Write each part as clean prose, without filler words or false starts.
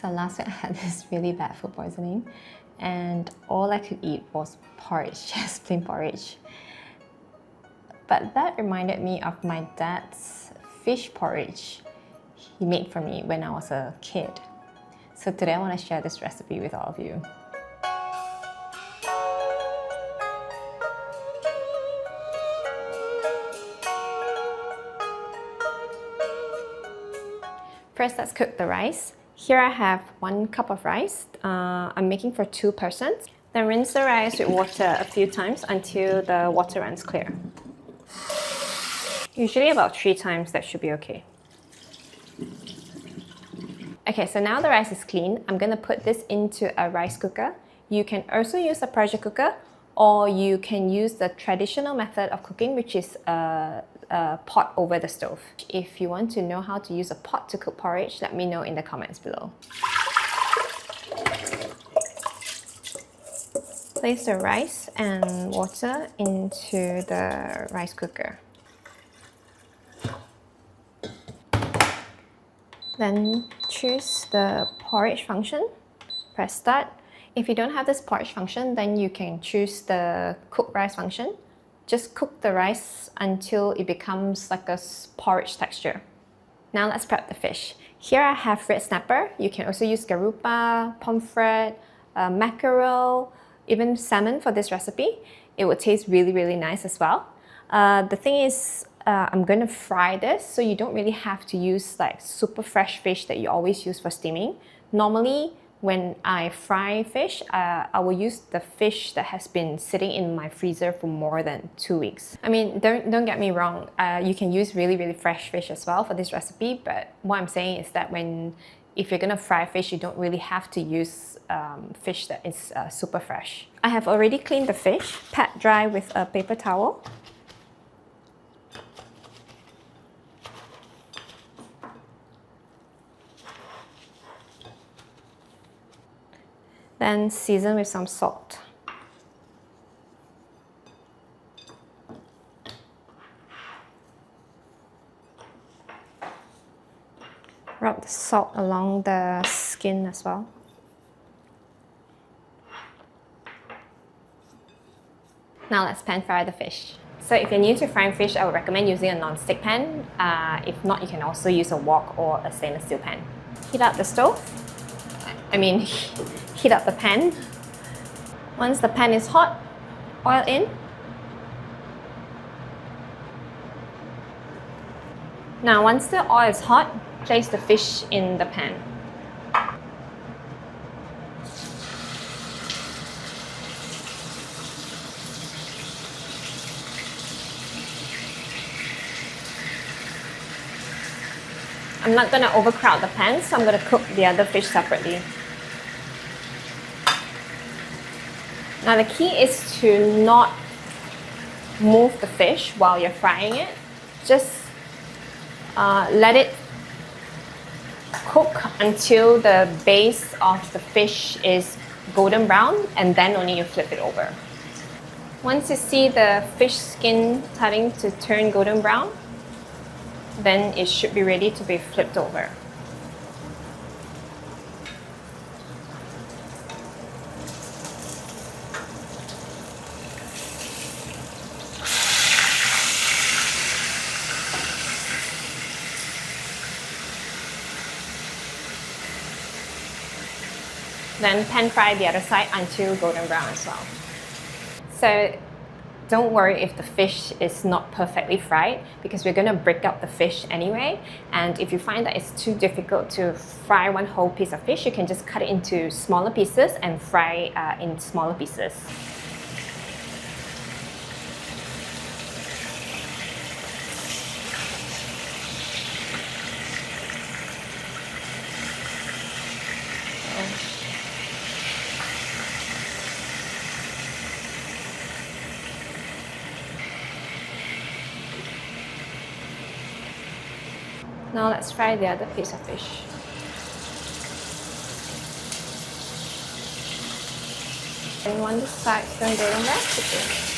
So last week I had this really bad food poisoning and all I could eat was porridge, just plain porridge. But that reminded me of my dad's fish porridge he made for me when I was a kid. So today I want to share this recipe with all of you. First, let's cook the rice. Here I have 1 cup of rice. I'm making for 2 persons. Then rinse the rice with water a few times until the water runs clear. Usually about 3 times, that should be okay. Okay, so now the rice is clean. I'm gonna put this into a rice cooker. You can also use a pressure cooker, or you can use the traditional method of cooking, which is a pot over the stove. If you want to know how to use a pot to cook porridge, let me know in the comments below. Place the rice and water into the rice cooker. Then choose the porridge function, press start. If you don't have this porridge function, then you can choose the cook rice function. Just cook the rice until it becomes like a porridge texture. Now let's prep the fish. Here I have red snapper. You can also use garoupa, pomfret, mackerel, even salmon for this recipe. It would taste really, really nice as well. The thing is, I'm gonna fry this, so you don't really have to use like super fresh fish that you always use for steaming. Normally, when I fry fish, I will use the fish that has been sitting in my freezer for more than 2 weeks. I mean, don't get me wrong, you can use really, really fresh fish as well for this recipe, but what I'm saying is that if you're gonna fry fish, you don't really have to use fish that is super fresh. I have already cleaned the fish, pat dry with a paper towel. Then season with some salt. Rub the salt along the skin as well. Now let's pan fry the fish. So if you're new to frying fish, I would recommend using a non-stick pan. If not, you can also use a wok or a stainless steel pan. Heat up the stove. Heat up the pan. Once the pan is hot, oil in. Now once the oil is hot, place the fish in the pan. I'm not going to overcrowd the pan, so I'm going to cook the other fish separately. Now the key is to not move the fish while you're frying it. Just let it cook until the base of the fish is golden brown, and then only you flip it over. Once you see the fish skin starting to turn golden brown, then it should be ready to be flipped over. Then pan fry the other side until golden brown as well. So don't worry if the fish is not perfectly fried, because we're gonna break up the fish anyway. And if you find that it's too difficult to fry one whole piece of fish, you can just cut it into smaller pieces and fry in smaller pieces. Now let's fry the other piece of fish. And one side turn golden brown, okay.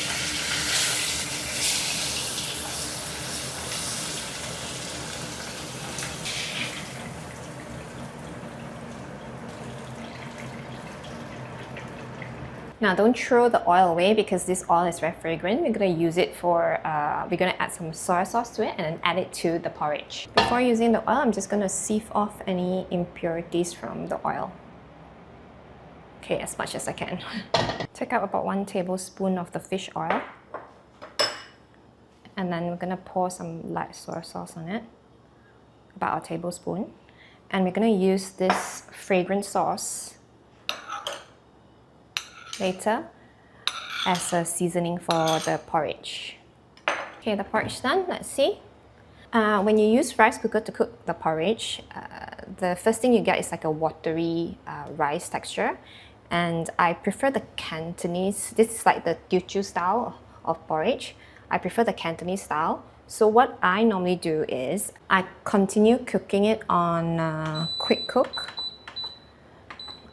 Now don't throw the oil away because this oil is very fragrant. We're gonna use it for, we're gonna add some soy sauce to it and then add it to the porridge. Before using the oil, I'm just gonna sieve off any impurities from the oil. Okay, as much as I can. Take out about 1 tablespoon of the fish oil. And then we're gonna pour some light soy sauce on it, about a tablespoon. And we're gonna use this fragrant sauce later as a seasoning for the porridge. Okay, the porridge is done. Let's see. When you use rice cooker to cook the porridge, the first thing you get is like a watery rice texture. And I prefer the Cantonese. This is like the Teochew style of porridge. I prefer the Cantonese style. So what I normally do is I continue cooking it on quick cook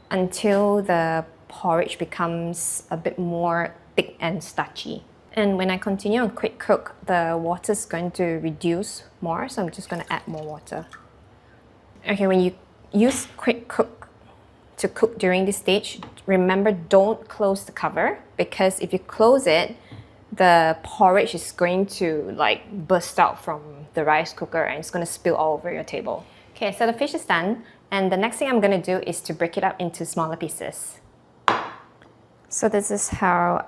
until the porridge becomes a bit more thick and starchy. And when I continue on quick cook, the water is going to reduce more, so I'm just going to add more water. Okay, when you use quick cook to cook during this stage, remember, don't close the cover, because if you close it, the porridge is going to like burst out from the rice cooker and it's going to spill all over your table. Okay, so the fish is done, and the next thing I'm going to do is to break it up into smaller pieces. So this is how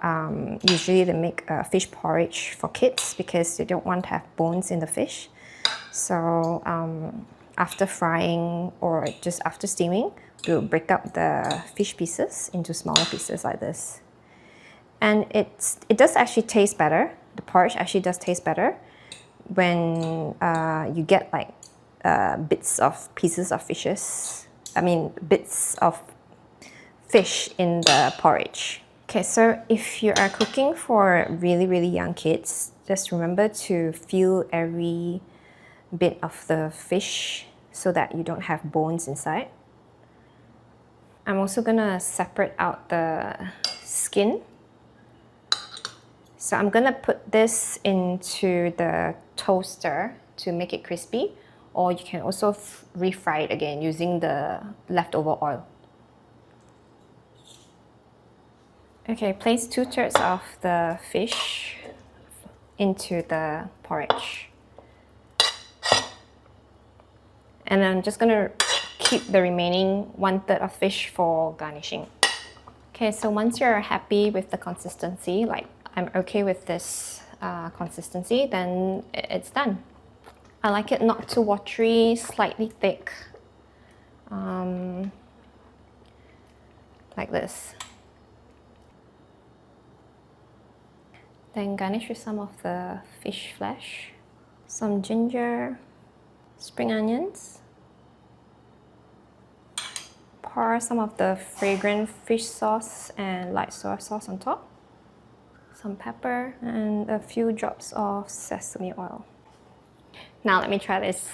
usually they make fish porridge for kids, because they don't want to have bones in the fish. So after frying or just after steaming, we'll break up the fish pieces into smaller pieces like this. And it does actually taste better. The porridge actually does taste better when you get like bits of pieces of fishes. I mean, bits of fish in the porridge. Okay, so if you are cooking for really, really young kids, just remember to feel every bit of the fish so that you don't have bones inside. I'm also gonna separate out the skin. So I'm gonna put this into the toaster to make it crispy, or you can also refry it again using the leftover oil. Okay, place 2/3 of the fish into the porridge. And I'm just gonna keep the remaining 1/3 of fish for garnishing. Okay, so once you're happy with the consistency, like I'm okay with this consistency, then it's done. I like it not too watery, slightly thick, like this. Then garnish with some of the fish flesh, some ginger, spring onions. Pour some of the fragrant fish sauce and light soy sauce on top. Some pepper and a few drops of sesame oil. Now let me try this.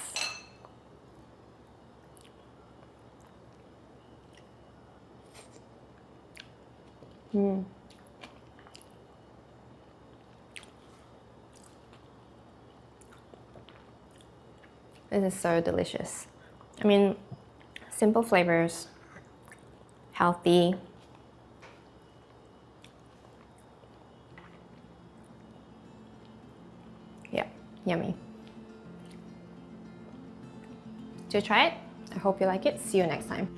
This is so delicious. I mean, simple flavors, healthy. Yeah, yummy. Do try it. I hope you like it. See you next time.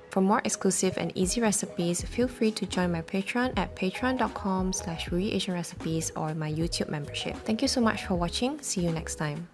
For more exclusive and easy recipes, feel free to join my Patreon at patreon.com/RuyiAsianRecipes or my YouTube membership. Thank you so much for watching. See you next time.